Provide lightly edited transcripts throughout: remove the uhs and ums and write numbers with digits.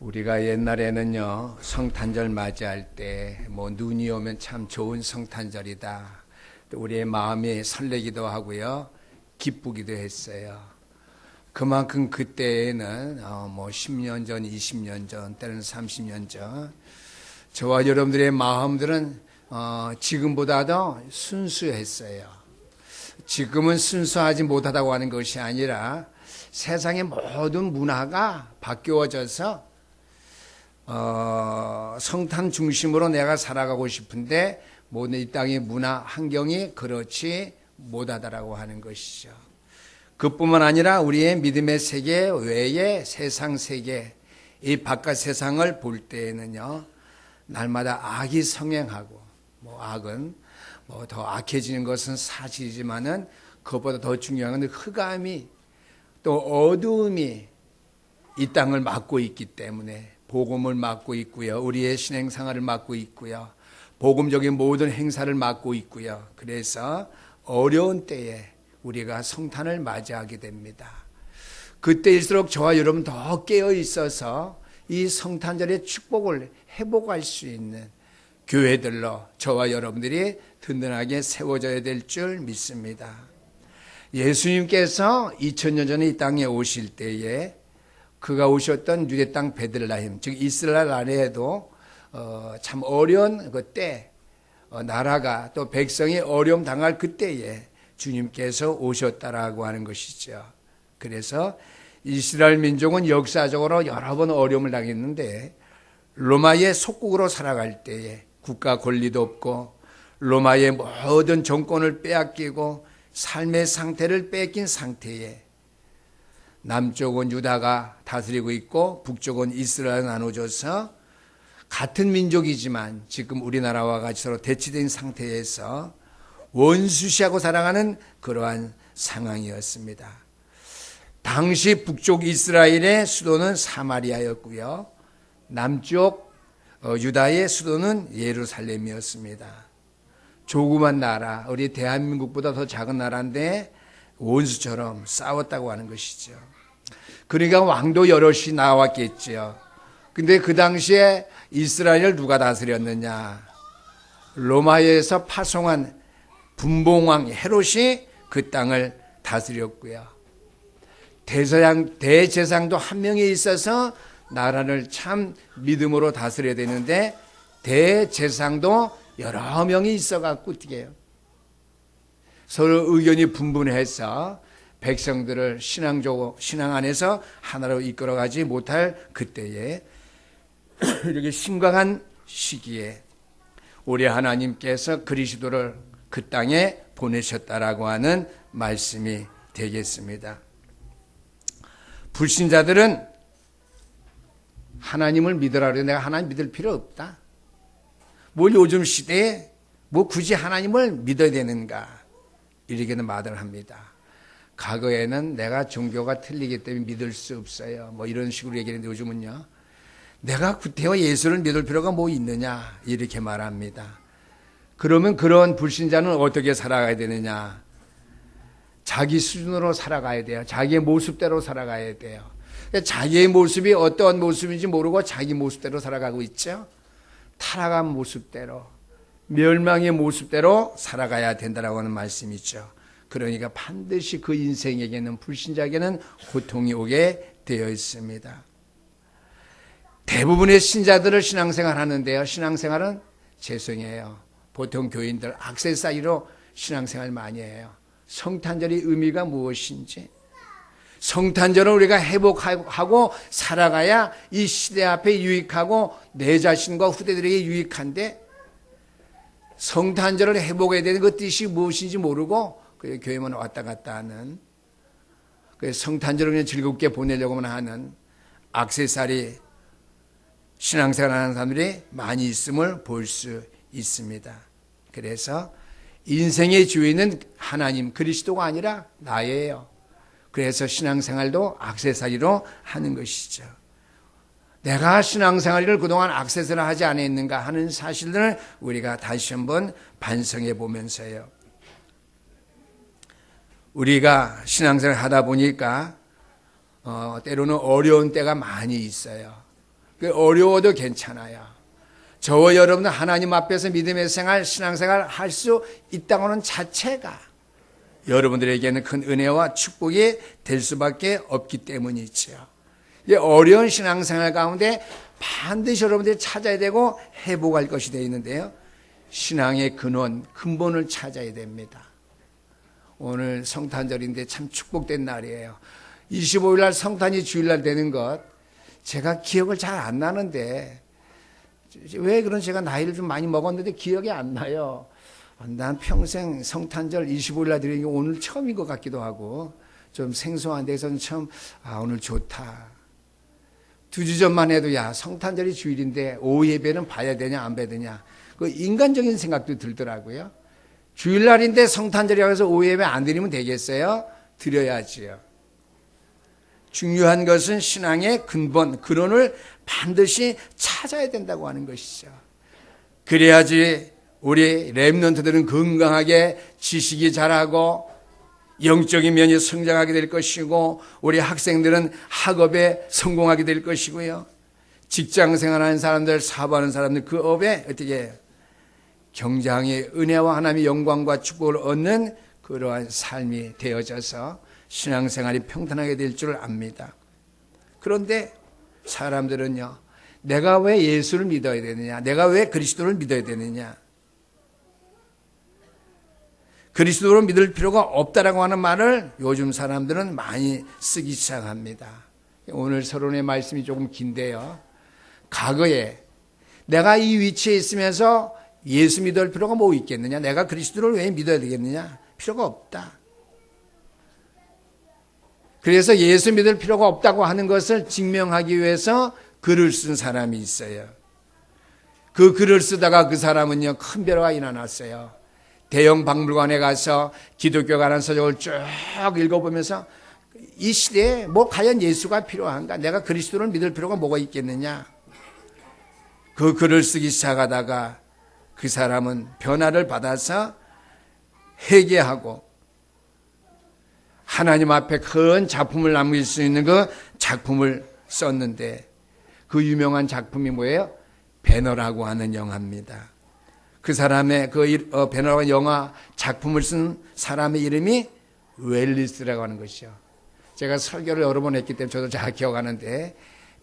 우리가 옛날에는요, 성탄절 맞이할 때 눈이 오면 참 좋은 성탄절이다, 또 우리의 마음이 설레기도 하고요, 기쁘기도 했어요. 그만큼 그때에는 10년 전, 20년 전, 때로는 30년 전, 저와 여러분들의 마음들은 지금보다 더 순수했어요. 지금은 순수하지 못하다고 하는 것이 아니라 세상의 모든 문화가 바뀌어져서 성탄 중심으로 내가 살아가고 싶은데 모든 이 땅의 문화 환경이 그렇지 못하다라고 하는 것이죠. 그뿐만 아니라 우리의 믿음의 세계 외의 세상 세계, 이 바깥 세상을 볼 때에는요, 날마다 악이 성행하고, 악은 더 악해지는 것은 사실이지만은 그것보다 더 중요한 건 흑암이 또 어두움이 이 땅을 막고 있기 때문에 복음을 막고 있고요, 우리의 신행생활을 막고 있고요, 복음적인 모든 행사를 막고 있고요. 그래서 어려운 때에 우리가 성탄을 맞이하게 됩니다. 그때일수록 저와 여러분 더 깨어 있어서 이 성탄절의 축복을 회복할 수 있는 교회들로 저와 여러분들이 든든하게 세워져야 될 줄 믿습니다. 예수님께서 2000년 전에 이 땅에 오실 때에 그가 오셨던 유대 땅 베들레헴, 즉 이스라엘 안에도 참 어려운 그때, 나라가 또 백성이 어려움 당할 그때에 주님께서 오셨다라고 하는 것이죠. 그래서 이스라엘 민족은 역사적으로 여러 번 어려움을 당했는데, 로마의 속국으로 살아갈 때에 국가 권리도 없고 로마의 모든 정권을 빼앗기고 삶의 상태를 뺏긴 상태에 남쪽은 유다가 다스리고 있고 북쪽은 이스라엘이 나눠져서 같은 민족이지만 지금 우리나라와 같이 서로 대치된 상태에서 원수시하고 살아가는 그러한 상황이었습니다. 당시 북쪽 이스라엘의 수도는 사마리아였고요, 남쪽 유다의 수도는 예루살렘이었습니다. 조그만 나라, 우리 대한민국보다 더 작은 나라인데 원수처럼 싸웠다고 하는 것이죠. 그러니까 왕도 여럿이 나왔겠죠. 근데 그 당시에 이스라엘을 누가 다스렸느냐? 로마에서 파송한 분봉왕 헤롯이 그 땅을 다스렸고요. 대제사장도 한 명이 있어서 나라를 참 믿음으로 다스려야 되는데 대제사장도 여러 명이 있어갖고 어떻게 해요? 서로 의견이 분분해서 백성들을 신앙 안에서 하나로 이끌어가지 못할 그때에 이렇게 심각한 시기에 우리 하나님께서 그리스도를 그 땅에 보내셨다라고 하는 말씀이 되겠습니다. 불신자들은 하나님을 믿으라 그래. 내가 하나님 믿을 필요 없다. 요즘 시대에 굳이 하나님을 믿어야 되는가, 이렇게는 말을 합니다. 과거에는 내가 종교가 틀리기 때문에 믿을 수 없어요, 이런 식으로 얘기하는데 요즘은요, 내가 구태여 예수를 믿을 필요가 있느냐, 이렇게 말합니다. 그러면 그런 불신자는 어떻게 살아가야 되느냐? 자기 수준으로 살아가야 돼요. 자기의 모습대로 살아가야 돼요. 자기의 모습이 어떤 모습인지 모르고 자기 모습대로 살아가고 있죠. 타락한 모습대로, 멸망의 모습대로 살아가야 된다라고 하는 말씀이죠. 그러니까 반드시 그 인생에게는, 불신자에게는 고통이 오게 되어 있습니다. 대부분의 신자들을 신앙생활 하는데요, 신앙생활은 죄송해요, 보통 교인들 악세사리로 신앙생활 많이 해요. 성탄절의 의미가 무엇인지, 성탄절은 우리가 회복하고 살아가야 이 시대 앞에 유익하고 내 자신과 후대들에게 유익한데, 성탄절을 회복해야 되는 그 뜻이 무엇인지 모르고 교회만 왔다 갔다 하는, 성탄절을 그냥 즐겁게 보내려고만 하는 악세사리 신앙생활하는 사람들이 많이 있음을 볼 수 있습니다. 그래서 인생의 주인은 하나님 그리스도가 아니라 나예요. 그래서 신앙생활도 악세사리로 하는 것이죠. 내가 신앙생활을 그동안 악세사리를 하지 않았는가 하는 사실들을 우리가 다시 한번 반성해 보면서요, 우리가 신앙생활을 하다 보니까 때로는 어려운 때가 많이 있어요. 어려워도 괜찮아요. 저와 여러분은 하나님 앞에서 믿음의 생활, 신앙생활 할 수 있다고는 자체가 여러분들에게는 큰 은혜와 축복이 될 수밖에 없기 때문이죠. 이 어려운 신앙생활 가운데 반드시 여러분들이 찾아야 되고 회복할 것이 되어 있는데요. 신앙의 근본을 찾아야 됩니다. 오늘 성탄절인데 참 축복된 날이에요. 25일 날 성탄이 주일날 되는 것 제가 기억을 잘 안 나는데 왜 그런 제가 나이를 좀 많이 먹었는데 기억이 안 나요. 난 평생 성탄절 25일 날 드리는 게 오늘 처음인 것 같기도 하고 좀 생소한 데서는 처음 오늘 좋다. 2주 전만 해도 야 성탄절이 주일인데 오후 예배는 봐야 되냐 안 봐야 되냐 그 인간적인 생각도 들더라고요. 주일날인데 성탄절이라고 해서 오후 예배 안 드리면 되겠어요? 드려야지요. 중요한 것은 신앙의 근원을 반드시 찾아야 된다고 하는 것이죠. 그래야지 우리 렘넌트들은 건강하게 지식이 자라고 영적인 면이 성장하게 될 것이고 우리 학생들은 학업에 성공하게 될 것이고요. 직장 생활하는 사람들, 사업하는 사람들 그 업에 어떻게 경장의 은혜와 하나님의 영광과 축복을 얻는 그러한 삶이 되어져서 신앙생활이 평탄하게 될 줄 압니다. 그런데 사람들은요, 내가 왜 예수를 믿어야 되느냐, 내가 왜 그리스도를 믿어야 되느냐, 그리스도를 믿을 필요가 없다라고 하는 말을 요즘 사람들은 많이 쓰기 시작합니다. 오늘 서론의 말씀이 조금 긴데요. 과거에 내가 이 위치에 있으면서 예수 믿을 필요가 뭐 있겠느냐, 내가 그리스도를 왜 믿어야 되겠느냐, 필요가 없다. 그래서 예수 믿을 필요가 없다고 하는 것을 증명하기 위해서 글을 쓴 사람이 있어요. 그 글을 쓰다가 그 사람은요, 큰 변화가 일어났어요. 대형 박물관에 가서 기독교 관한 서적을 쭉 읽어보면서 이 시대에 뭐 과연 예수가 필요한가? 내가 그리스도를 믿을 필요가 뭐가 있겠느냐? 그 글을 쓰기 시작하다가 그 사람은 변화를 받아서 회개하고 하나님 앞에 큰 작품을 남길 수 있는 그 작품을 썼는데 그 유명한 작품이 뭐예요? 배너라고 하는 영화입니다. 그 사람의 그 배너라고 하는 영화 작품을 쓴 사람의 이름이 웰리스라고 하는 것이죠. 제가 설교를 여러 번 했기 때문에 저도 잘 기억하는데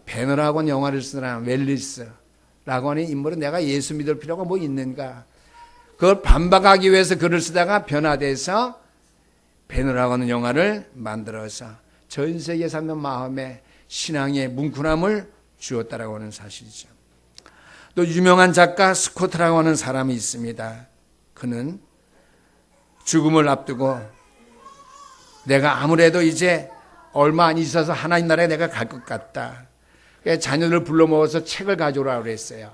배너라고 하는 영화를 쓴 사람 웰리스라고 하는 인물은 내가 예수 믿을 필요가 뭐 있는가? 그걸 반박하기 위해서 글을 쓰다가 변화돼서 배너라고 하는 영화를 만들어서 전 세계 사람 마음에 신앙의 뭉클함을 주었다라고 하는 사실이죠. 또 유명한 작가 스코트라고 하는 사람이 있습니다. 그는 죽음을 앞두고 내가 아무래도 이제 얼마 안 있어서 하나님 나라에 내가 갈 것 같다. 그래서 자녀들을 불러 모아서 책을 가져오라고 그랬어요.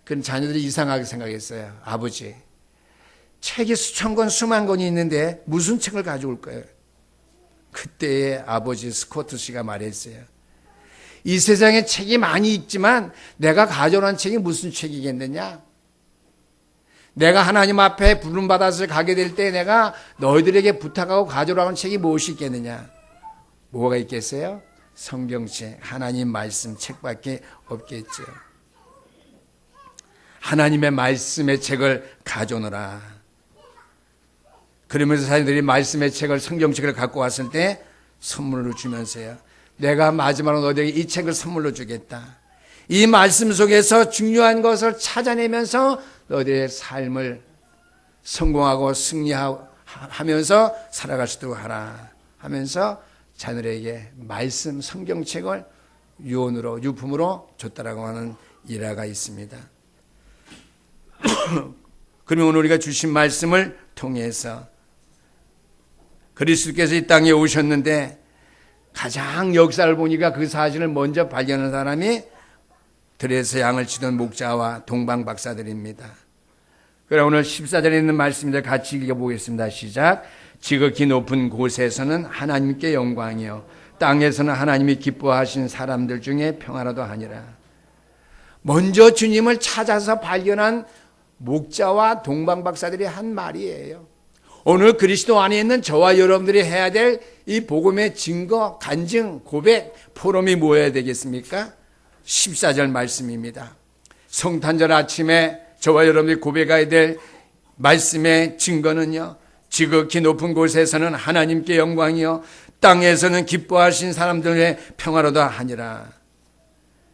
그 자녀들이 이상하게 생각했어요. 아버지, 책이 수천 권, 수만 권이 있는데 무슨 책을 가져올 거예요? 그때의 아버지 스코트 씨가 말했어요. 이 세상에 책이 많이 있지만 내가 가져온 책이 무슨 책이겠느냐? 내가 하나님 앞에 부름받아서 가게 될 때 내가 너희들에게 부탁하고 가져오라는 책이 무엇이 있겠느냐? 뭐가 있겠어요? 성경책, 하나님 말씀 책밖에 없겠죠. 하나님의 말씀의 책을 가져오너라. 그러면서 사람들이 말씀의 책을, 성경책을 갖고 왔을 때 선물로 주면서요, 내가 마지막으로 너희에게 이 책을 선물로 주겠다. 이 말씀 속에서 중요한 것을 찾아내면서 너희들의 삶을 성공하고 승리하면서 살아갈 수 있도록 하라 하면서 자녀들에게 말씀 성경책을 유언으로, 유품으로 줬다라고 하는 일화가 있습니다. 그러면 오늘 우리가 주신 말씀을 통해서 그리스도께서 이 땅에 오셨는데 가장 역사를 보니까 그 사실을 먼저 발견한 사람이 들에서 양을 치던 목자와 동방 박사들입니다. 그럼 오늘 14절에 있는 말씀들 같이 읽어보겠습니다. 시작. 지극히 높은 곳에서는 하나님께 영광이요 땅에서는 하나님이 기뻐하신 사람들 중에 평화라도 하니라. 먼저 주님을 찾아서 발견한 목자와 동방 박사들이 한 말이에요. 오늘 그리스도 안에 있는 저와 여러분들이 해야 될 이 복음의 증거, 간증, 고백, 포럼이 뭐여야 되겠습니까? 14절 말씀입니다. 성탄절 아침에 저와 여러분이 고백해야 될 말씀의 증거는요, 지극히 높은 곳에서는 하나님께 영광이요 땅에서는 기뻐하신 사람들의 평화로다 하니라.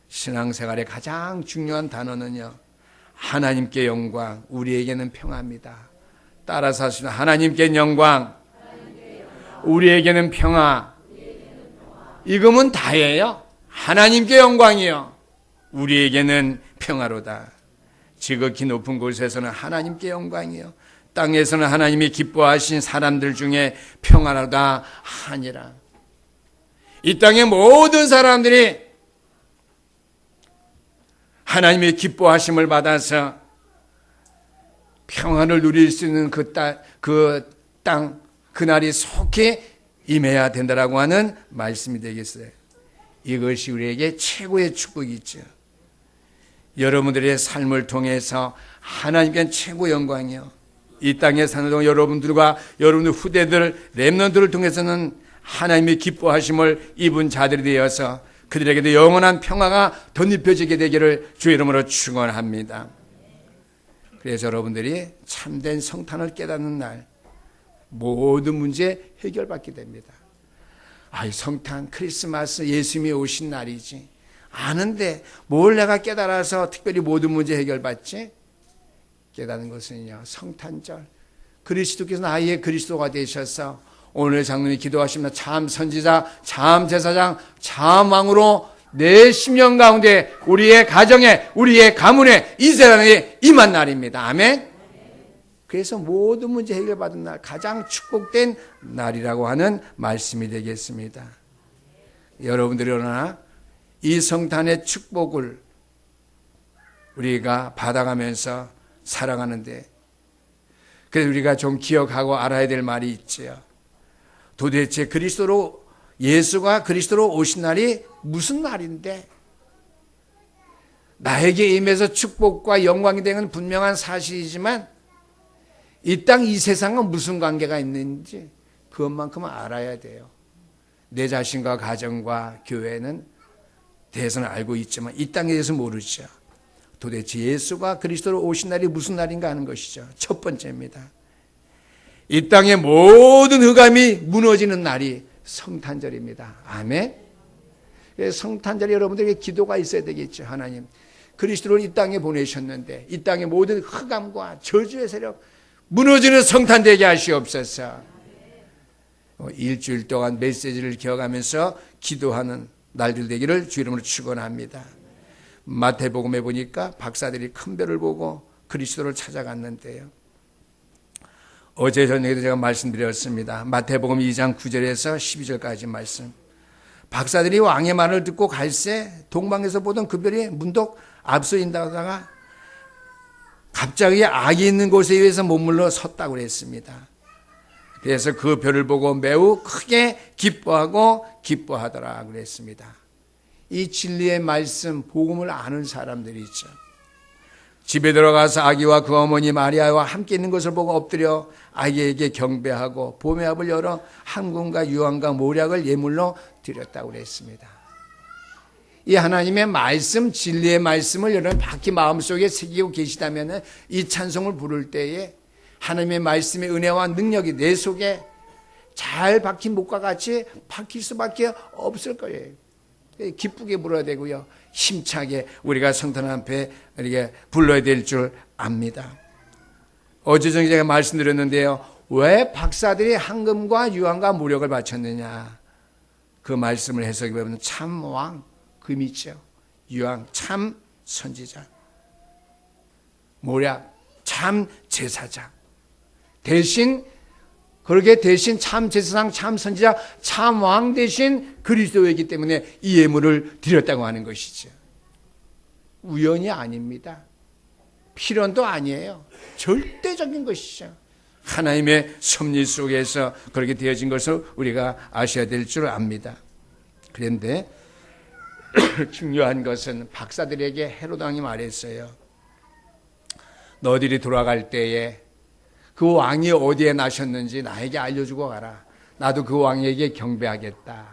신앙생활의 가장 중요한 단어는요, 하나님께 영광, 우리에게는 평화입니다. 따라서 하시면 하나님께 영광, 우리에게는 평화. 이거면 다예요. 하나님께 영광이요, 우리에게는 평화로다. 지극히 높은 곳에서는 하나님께 영광이요 땅에서는 하나님이 기뻐하신 사람들 중에 평화로다 하니라. 이 땅의 모든 사람들이 하나님의 기뻐하심을 받아서 평화를 누릴 수 있는 그 땅, 그날이 속히 임해야 된다라고 하는 말씀이 되겠어요. 이것이 우리에게 최고의 축복이죠. 여러분들의 삶을 통해서 하나님께 최고 영광이요, 이 땅에 사는 동안 여러분들과 여러분들 후대들 렘넌트를 통해서는 하나님의 기뻐하심을 입은 자들이 되어서 그들에게도 영원한 평화가 덧입혀지게 되기를 주의 이름으로 축원합니다. 그래서 여러분들이 참된 성탄을 깨닫는 날 모든 문제 해결받게 됩니다. 성탄, 크리스마스, 예수님이 오신 날이지. 아는데 뭘 내가 깨달아서 특별히 모든 문제 해결받지? 깨닫는 것은요, 성탄절, 그리스도께서 나의 그리스도가 되셔서 오늘 장로님이 기도하시면 참 선지자, 참 제사장, 참 왕으로 내 심령 가운데 우리의 가정에, 우리의 가문에, 이 세상에 임한 날입니다. 아멘. 그래서 모든 문제 해결받은 날, 가장 축복된 날이라고 하는 말씀이 되겠습니다. 여러분들이 그러나 이 성탄의 축복을 우리가 받아가면서 살아가는데, 그래서 우리가 좀 기억하고 알아야 될 말이 있지요. 도대체 예수가 그리스도로 오신 날이 무슨 날인데, 나에게 임해서 축복과 영광이 되는 분명한 사실이지만 이 땅, 이 세상과 무슨 관계가 있는지 그것만큼은 알아야 돼요. 내 자신과 가정과 교회는 대해서는 알고 있지만 이 땅에 대해서 모르죠. 도대체 예수가 그리스도로 오신 날이 무슨 날인가 하는 것이죠. 첫 번째입니다. 이 땅의 모든 흑암이 무너지는 날이 성탄절입니다. 아멘. 성탄절에 여러분들에게 기도가 있어야 되겠죠. 하나님, 그리스도를 이 땅에 보내셨는데 이 땅의 모든 흑암과 저주의 세력 무너지는 성탄 되게 하시옵소서. 일주일 동안 메시지를 기억하면서 기도하는 날들 되기를 주 이름으로 축원합니다. 마태복음에 보니까 박사들이 큰 별을 보고 그리스도를 찾아갔는데요. 어제 저녁에도 제가 말씀드렸습니다. 마태복음 2장 9절에서 12절까지 말씀. 박사들이 왕의 말을 듣고 갈새 동방에서 보던 그 별이 문득 앞서 인다다가 갑자기 악이 있는 곳에 의해서 머물러 섰다고 그랬습니다. 그래서 그 별을 보고 매우 크게 기뻐하더라 그랬습니다. 이 진리의 말씀, 복음을 아는 사람들이 있죠. 집에 들어가서 아기와 그 어머니 마리아와 함께 있는 것을 보고 엎드려 아기에게 경배하고 봄의 합을 열어 항공과 유황과 모략을 예물로 드렸다고 그랬습니다. 이 하나님의 말씀, 진리의 말씀을 여러분 밝히 마음속에 새기고 계시다면 이 찬송을 부를 때에 하나님의 말씀의 은혜와 능력이 내 속에 잘 박힌 목과 같이 박힐 수밖에 없을 거예요. 기쁘게 불어야 되고요, 힘차게 우리가 성탄 앞에 이렇게 불러야 될 줄 압니다. 어제 전에 제가 말씀드렸는데요, 왜 박사들이 황금과 유황과 모력을 바쳤느냐, 그 말씀을 해석해 보면 참 왕, 금이죠. 유황, 참 선지자. 모략, 참 제사장. 대신 참 제사장, 참 선지자, 참 왕 대신 그리스도이기 때문에 이 예물을 드렸다고 하는 것이죠. 우연이 아닙니다. 필연도 아니에요. 절대적인 것이죠. 하나님의 섭리 속에서 그렇게 되어진 것을 우리가 아셔야 될 줄 압니다. 그런데 중요한 것은 박사들에게 헤롯 왕이 말했어요. 너희들이 돌아갈 때에 그 왕이 어디에 나셨는지 나에게 알려주고 가라. 나도 그 왕에게 경배하겠다.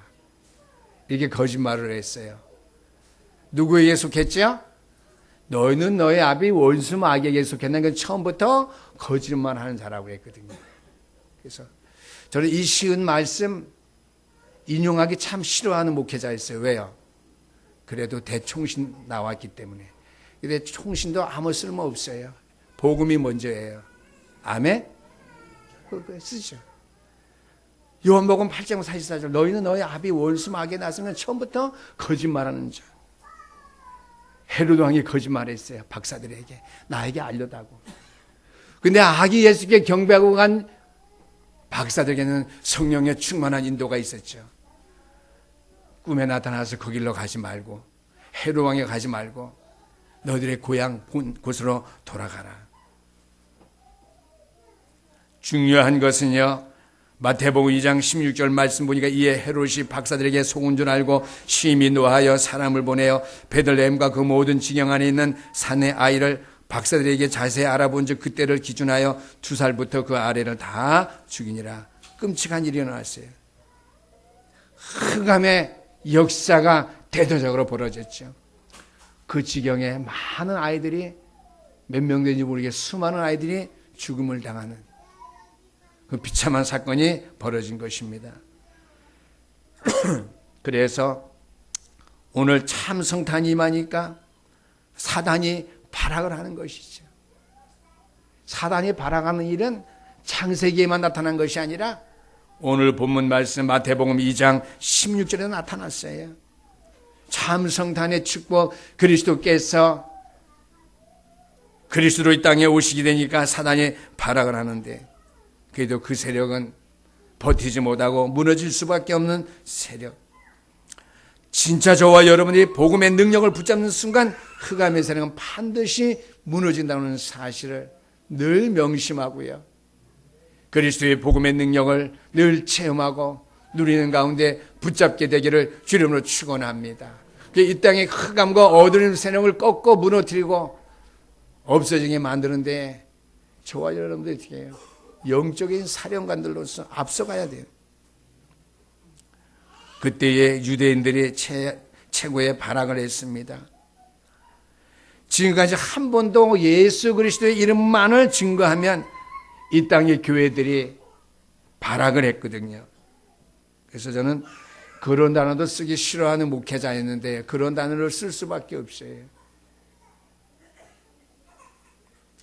이렇게 거짓말을 했어요. 누구에게 속했죠? 너희는 너희 아비 원수 마귀에게 속했는 건 처음부터 거짓말하는 자라고 했거든요. 그래서 저는 이 쉬운 말씀 인용하기 참 싫어하는 목회자였어요. 왜요? 그래도 대총신 나왔기 때문에. 근데 총신도 아무 쓸모 없어요. 복음이 먼저예요. 아멘? 그거 쓰죠. 요한복음 8장 44절 너희는 너희 아비 원수 마귀에 나서는 처음부터 거짓말하는 자. 헤로도 왕이 거짓말했어요. 박사들에게. 나에게 알려다고. 근데 아기 예수께 경배하고 간 박사들에게는 성령의 충만한 인도가 있었죠. 꿈에 나타나서 그 길로 가지 말고 헤롯 왕에 가지 말고 너희들의 고향 곳으로 돌아가라. 중요한 것은요, 마태복음 2장 16절 말씀 보니까 이에 헤롯이 박사들에게 속은 줄 알고 심히 노하여 사람을 보내어 베들레헴과 그 모든 지경 안에 있는 산의 아이를 박사들에게 자세히 알아본 즉 그때를 기준하여 2살부터 그 아래를 다 죽이니라. 끔찍한 일이 일어났어요. 흑암의 역사가 대대적으로 벌어졌죠. 그 지경에 많은 아이들이 몇 명 되는지 모르게 수많은 아이들이 죽음을 당하는 그 비참한 사건이 벌어진 것입니다. 그래서 오늘 참 성탄이 임하니까 사단이 발악을 하는 것이죠. 사단이 발악하는 일은 창세기에만 나타난 것이 아니라 오늘 본문 말씀 마태복음 2장 16절에 나타났어요. 참 성탄의 축복 그리스도께서 그리스도로 이 땅에 오시게 되니까 사단이 발악을 하는데 그래도 그 세력은 버티지 못하고 무너질 수밖에 없는 세력. 진짜 저와 여러분이 복음의 능력을 붙잡는 순간 흑암의 세력은 반드시 무너진다는 사실을 늘 명심하고요. 그리스도의 복음의 능력을 늘 체험하고 누리는 가운데 붙잡게 되기를 주님으로 축원합니다. 이 땅의 흑암과 어두운 세력을 꺾고 무너뜨리고 없어지게 만드는데 저와 여러분들이 어떻게 해요? 영적인 사령관들로서 앞서가야 돼요. 그때의 유대인들이 최고의 발악을 했습니다. 지금까지 한 번도 예수 그리스도의 이름만을 증거하면 이 땅의 교회들이 발악을 했거든요. 그래서 저는 그런 단어도 쓰기 싫어하는 목회자였는데 그런 단어를 쓸 수밖에 없어요.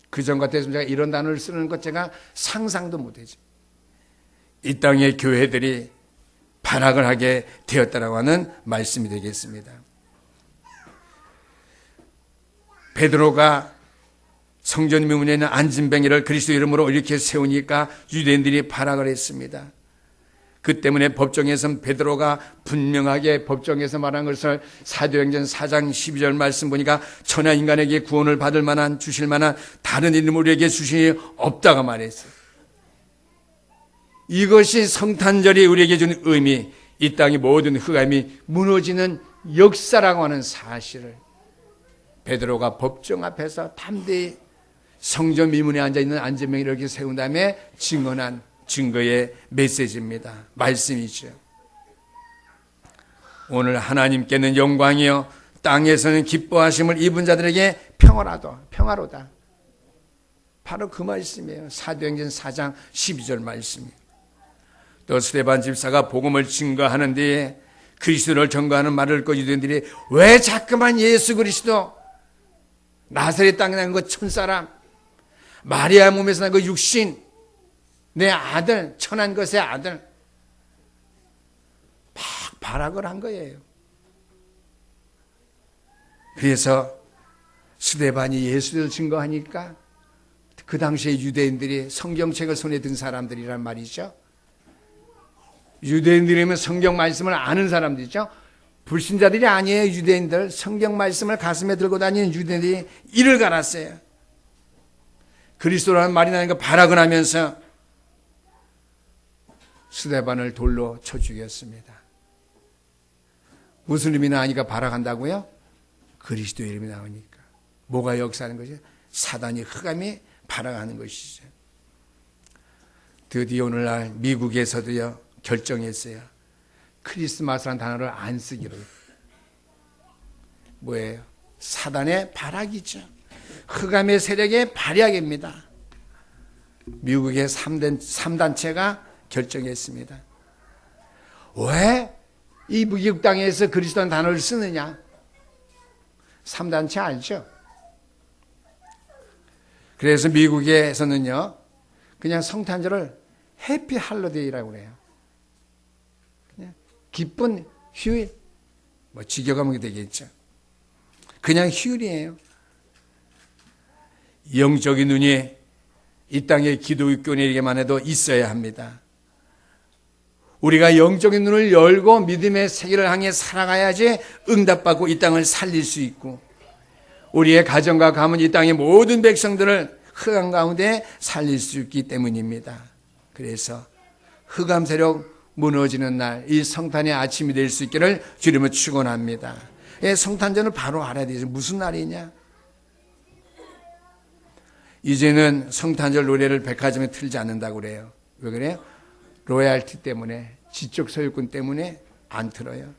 그전 같았으면 제가 이런 단어를 쓰는 것 제가 상상도 못하죠. 이 땅의 교회들이 발악을 하게 되었다라고 하는 말씀이 되겠습니다. 베드로가 성전 미문에 있는 안진뱅이를 그리스도 이름으로 이렇게 세우니까 유대인들이 발악을 했습니다. 그 때문에 법정에서 베드로가 분명하게 법정에서 말한 것을 사도행전 4장 12절 말씀 보니까 천하 인간에게 구원을 받을 만한 주실 만한 다른 이름을 우리에게 주시니 없다고 말했어요. 이것이 성탄절이 우리에게 주는 의미, 이 땅의 모든 흑암이 무너지는 역사라고 하는 사실을 베드로가 법정 앞에서 담대히 성전 미문에 앉아있는 안진뱅이를 이렇게 세운 다음에 증언한 증거의 메시지입니다. 말씀이죠. 오늘 하나님께는 영광이요 땅에서는 기뻐하심을 입은 자들에게 평화로다. 바로 그 말씀이에요. 사도행전 4장 12절 말씀이에요. 또 스데반 집사가 복음을 증거하는 데에 그리스도를 전거하는 말을 듣고 유대인들이 왜 자꾸만 예수 그리스도 나사렛 땅에 난 그 천사람 마리아 몸에서 난 그 육신 내 아들 천한 것의 아들 막 발악을 한 거예요. 그래서 스데반이 예수를 증거하니까 그 당시에 유대인들이 성경책을 손에 든 사람들이란 말이죠. 유대인들이면 성경 말씀을 아는 사람들이죠. 불신자들이 아니에요. 유대인들 성경 말씀을 가슴에 들고 다니는 유대인들이 이를 갈았어요. 그리스도라는 말이 나니까 발악을 하면서 스데반을 돌로 쳐 죽였습니다. 무슨 이름이 나오니까 발악한다고요? 그리스도 이름이 나오니까. 뭐가 역사하는 것이죠? 사단이 흑암이 발악하는 것이죠. 드디어 오늘날 미국에서도요 결정했어요. 크리스마스라는 단어를 안 쓰기로. 뭐예요? 사단의 발악이죠. 흑암의 세력의 발약입니다. 미국의 3단체가 결정했습니다. 왜 이 미국 땅에서 그리스도라는 단어를 쓰느냐? 3단체 알죠? 그래서 미국에서는요, 그냥 성탄절을 해피 할로데이라고 그래요. 그냥 기쁜 휴일, 뭐 직역하면 되겠죠. 그냥 휴일이에요. 영적인 눈이 이 땅의 기독교인에게만 해도 있어야 합니다. 우리가 영적인 눈을 열고 믿음의 세계를 향해 살아가야지 응답받고 이 땅을 살릴 수 있고, 우리의 가정과 가문, 이 땅의 모든 백성들을 흑암 가운데 살릴 수 있기 때문입니다. 그래서 흑암 세력 무너지는 날, 이 성탄의 아침이 될 수 있기를 주님은 축원합니다. 성탄절은 바로 알아야 되죠. 무슨 날이냐? 이제는 성탄절 노래를 백화점에 틀지 않는다고 그래요. 왜 그래요? 로얄티 때문에, 지적 소유권 때문에 안 틀어요.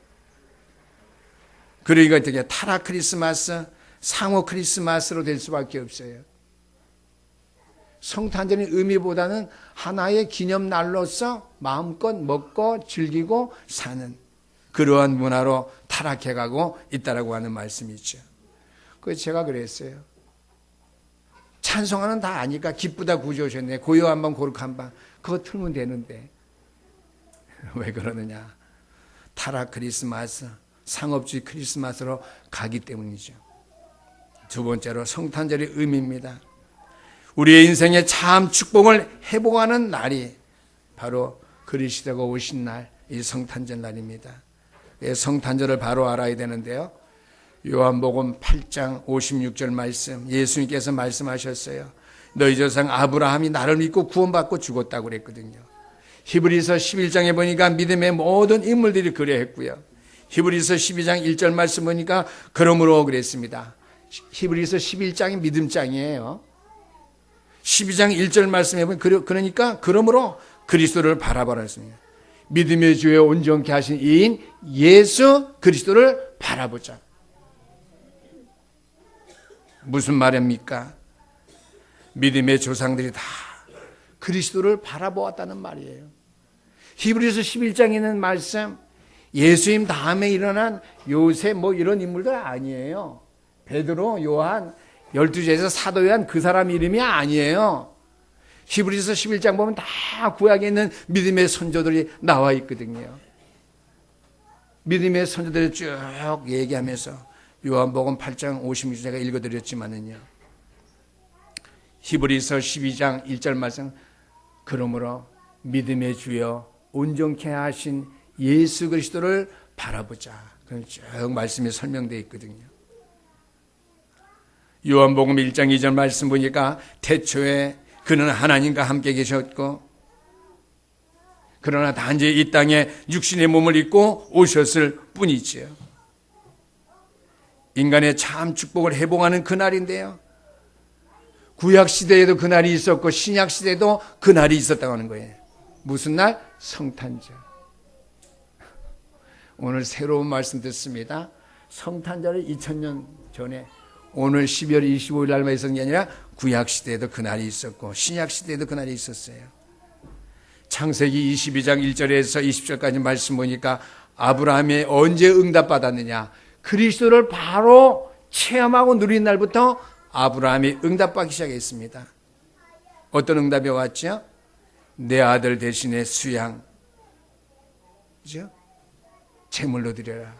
그러니까 어떻게 타라 크리스마스, 상호 크리스마스로 될 수밖에 없어요. 성탄절의 의미보다는 하나의 기념날로서 마음껏 먹고 즐기고 사는 그러한 문화로 타락해가고 있다라고 하는 말씀이죠. 그래서 제가 그랬어요. 찬송하는 다 아니까 기쁘다 구주오셨네. 고요 한번 고룩 한번 그거 틀면 되는데 왜 그러느냐? 타락 크리스마스, 상업주의 크리스마스로 가기 때문이죠. 두 번째로 성탄절의 의미입니다. 우리의 인생에 참 축복을 회복하는 날이 바로 그리스도가 오신 날, 이 성탄절 날입니다. 성탄절을 바로 알아야 되는데요. 요한복음 8장 56절 말씀, 예수님께서 말씀하셨어요. 너희 조상 아브라함이 나를 믿고 구원받고 죽었다고 그랬거든요. 히브리서 11장에 보니까 믿음의 모든 인물들이 그래했고요. 히브리서 12장 1절 말씀 보니까 그러므로 그랬습니다. 히브리서 11장이 믿음장이에요. 12장 1절 말씀에 보면 그러니까 그러므로 그리스도를 바라보라 했습니다. 믿음의 주에 온전케 하신 이인 예수 그리스도를 바라보자. 무슨 말입니까? 믿음의 조상들이 다 그리스도를 바라보았다는 말이에요. 히브리서 11장에 있는 말씀, 예수님 다음에 일어난 요셉 뭐 이런 인물들 아니에요. 베드로, 요한, 12제에서 사도 요한 그 사람 이름이 아니에요. 히브리서 11장 보면 다 구약에 있는 믿음의 선조들이 나와 있거든요. 믿음의 선조들을 쭉 얘기하면서 요한복음 8장 56절 제가 읽어드렸지만은요. 히브리서 12장 1절 말씀, 그러므로 믿음의 주여 온전케 하신 예수 그리스도를 바라보자. 그런 쭉 말씀이 설명되어 있거든요. 요한복음 1장 2절 말씀 보니까 태초에 그는 하나님과 함께 계셨고 그러나 단지 이 땅에 육신의 몸을 입고 오셨을 뿐이지요. 인간의 참 축복을 회복하는 그날인데요. 구약시대에도 그날이 있었고 신약시대에도 그날이 있었다고 하는 거예요. 무슨 날? 성탄절. 오늘 새로운 말씀 듣습니다. 성탄절을 2000년 전에 오늘 12월 25일 날만 있었던 게 아니라 구약시대에도 그날이 있었고 신약시대에도 그날이 있었어요. 창세기 22장 1절에서 20절까지 말씀 보니까 아브라함이 언제 응답받았느냐? 그리스도를 바로 체험하고 누린 날부터 아브라함이 응답받기 시작했습니다. 어떤 응답이 왔죠? 내 아들 대신에 수양, 그죠? 제물로 드려라.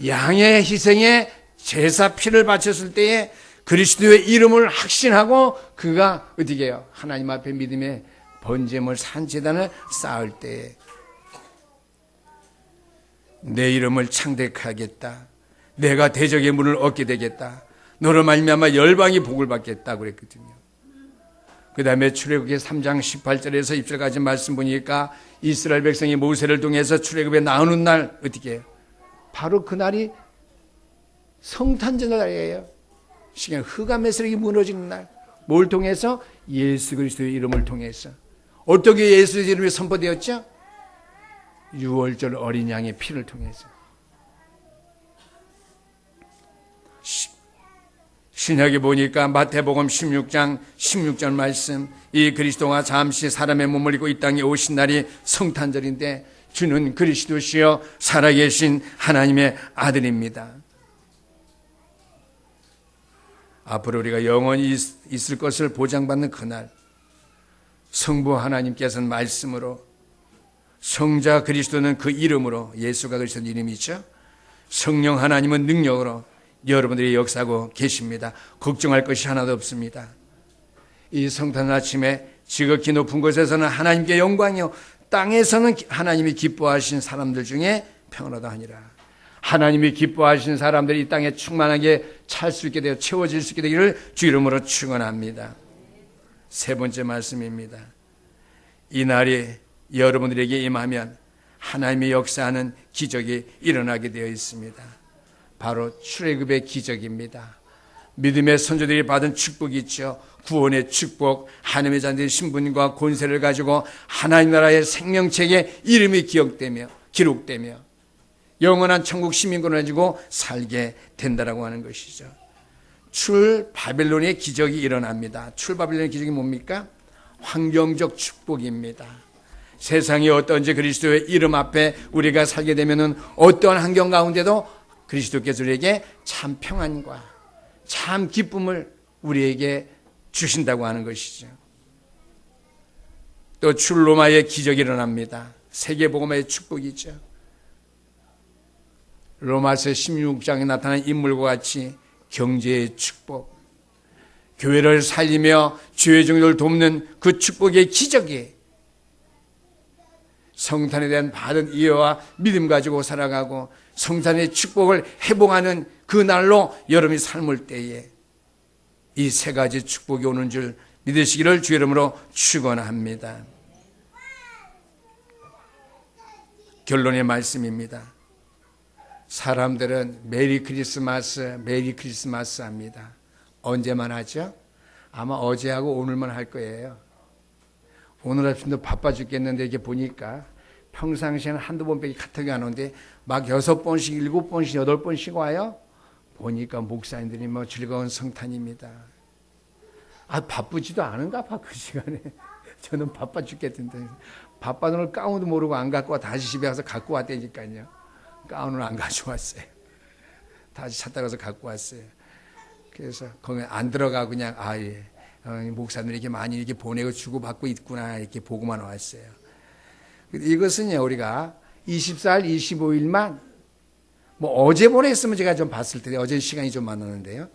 양의 희생에 제사 피를 바쳤을 때에 그리스도의 이름을 확신하고 그가 어떻게 해요? 하나님 앞에 믿음의 번제물 산제단을 쌓을 때에 내 이름을 창대하겠다. 내가 대적의 문을 얻게 되겠다. 너로 말미암아 열방이 복을 받겠다 그랬거든요. 그 다음에 출애굽기 3장 18절에서 20절까지 말씀 보니까 이스라엘 백성이 모세를 통해서 출애굽에 나오는 날 어떻게 해요? 바로 그날이 성탄절 날이에요. 시간 흑암의 세력이 무너지는 날. 뭘 통해서? 예수 그리스도의 이름을 통해서. 어떻게 예수의 이름이 선포되었죠? 6월절 어린 양의 피를 통해서. 신약에 보니까 마태복음 16장 16절 말씀, 이 그리스도가 잠시 사람의 몸을 입고 이 땅에 오신 날이 성탄절인데 주는 그리스도시여 살아계신 하나님의 아들입니다. 앞으로 우리가 영원히 있을 것을 보장받는 그날, 성부 하나님께서는 말씀으로, 성자 그리스도는 그 이름으로, 예수가 그리스도 이름이죠. 성령 하나님은 능력으로 여러분들이 역사하고 계십니다. 걱정할 것이 하나도 없습니다. 이 성탄 아침에 지극히 높은 곳에서는 하나님께 영광이요, 땅에서는 하나님이 기뻐하신 사람들 중에 평안하다 하니라. 하나님이 기뻐하신 사람들이 이 땅에 충만하게 찰 수 있게 되어 채워질 수 있게 되기를 주 이름으로 축원합니다. 세 번째 말씀입니다. 이 날이 여러분들에게 임하면 하나님의 역사하는 기적이 일어나게 되어 있습니다. 바로 출애굽의 기적입니다. 믿음의 선조들이 받은 축복이 있죠. 구원의 축복, 하나님의 자녀의 신분과 권세를 가지고 하나님 나라의 생명책에 이름이 기록되며 영원한 천국 시민권을 가지고 살게 된다라고 하는 것이죠. 출 바벨론의 기적이 일어납니다. 출 바벨론의 기적이 뭡니까? 환경적 축복입니다. 세상이 어떤지 그리스도의 이름 앞에 우리가 살게 되면은 어떠한 환경 가운데도 그리스도께서 우리에게 참 평안과 참 기쁨을 우리에게 주신다고 하는 것이죠. 또 출 로마의 기적이 일어납니다. 세계복음의 축복이죠. 로마서 16장에 나타난 인물과 같이 경제의 축복, 교회를 살리며 주의 종들을 돕는 그 축복의 기적이 성탄에 대한 받은 이해와 믿음 가지고 살아가고 성탄의 축복을 회복하는 그 날로 여러분이 삶을 때에 이 세 가지 축복이 오는 줄 믿으시기를 주 이름으로 축원합니다. 결론의 말씀입니다. 사람들은 메리 크리스마스 합니다. 언제만 하죠? 아마 어제하고 오늘만 할 거예요. 오늘 아침도 바빠 죽겠는데 이렇게 보니까 평상시에는 한두 번밖에 카톡이 안 오는데 막 6번씩, 7번씩, 8번씩 와요. 보니까 목사님들이 뭐 즐거운 성탄입니다. 바쁘지도 않은가 봐, 그 시간에. 저는 바빠 죽겠던데. 바빠 오늘 가운도 모르고 안 갖고 와 다시 집에 가서 갖고 왔다니까요. 가운을 안 가져왔어요. 다시 찾다 가서 갖고 왔어요. 그래서 거기 안 들어가고 그냥 목사님이 이렇게 많이 이렇게 보내고 주고받고 있구나 이렇게 보고만 왔어요. 이것은요, 우리가 24일, 25일만 뭐 어제 보냈으면 제가 좀 봤을 텐데 어제 시간이 좀 많았는데요.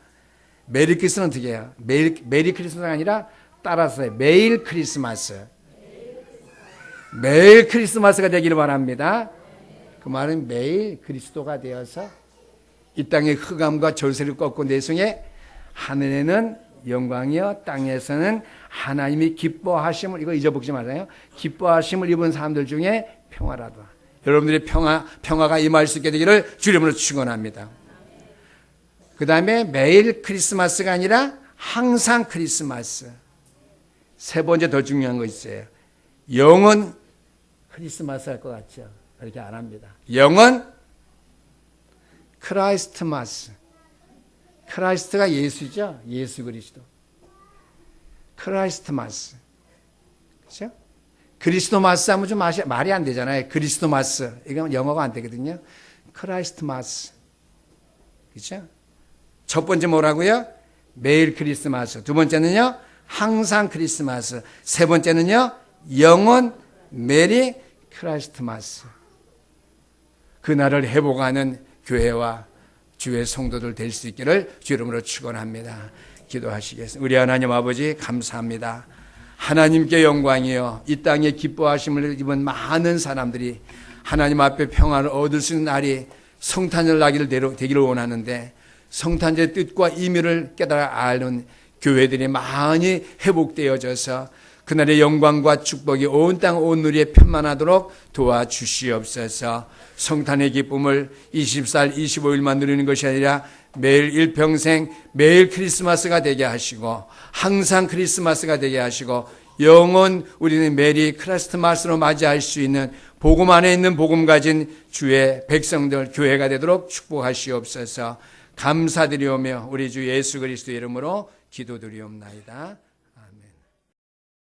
메리 크리스마스는 어떻게 해요? 메리 크리스마스가 아니라 따라서 매일 크리스마스. 매일 크리스마스가 되기를 바랍니다. 그 말은 매일 그리스도가 되어서 이 땅의 흑암과 절세를 꺾고 내숭에 하늘에는 영광이요 땅에서는 하나님이 기뻐하심을, 이거 잊어먹지 말아요. 기뻐하심을 입은 사람들 중에 평화라도. 여러분들의 평화가 임할 수 있게 되기를 주 이름으로 축원합니다. 그 다음에 매일 크리스마스가 아니라 항상 크리스마스. 세 번째 더 중요한 거 있어요. 영은 크리스마스 할 것 같죠? 그렇게 안 합니다. 영은 크라이스트마스. 크라이스트가 예수죠? 예수 그리스도. 크라이스트마스. 그렇죠? 그리스도마스 하면 좀 말이 안 되잖아요. 그리스도마스. 이건 영어가 안 되거든요. 크라이스트마스. 그렇죠? 첫 번째 뭐라고요? 매일 크리스마스. 두 번째는요? 항상 크리스마스. 세 번째는요? 영원 메리 크라이스트마스. 그날을 회복하는 교회와 주의 성도들 될 수 있기를 주 이름으로 축원합니다. 기도하시겠습니다. 우리 하나님 아버지 감사합니다. 하나님께 영광이요, 이 땅에 기뻐하심을 입은 많은 사람들이 하나님 앞에 평안을 얻을 수 있는 날이 성탄절 되기를 원하는데 성탄절의 뜻과 의미를 깨달아 아는 교회들이 많이 회복되어져서 그날의 영광과 축복이 온 땅 온 누리에 편만하도록 도와주시옵소서. 성탄의 기쁨을 24일 25일만 누리는 것이 아니라 매일 일평생 매일 크리스마스가 되게 하시고 항상 크리스마스가 되게 하시고 영원 우리는 메리 크리스마스로 맞이할 수 있는 복음 안에 있는 복음 가진 주의 백성들 교회가 되도록 축복하시옵소서. 감사드리오며 우리 주 예수 그리스도의 이름으로 기도드리옵나이다.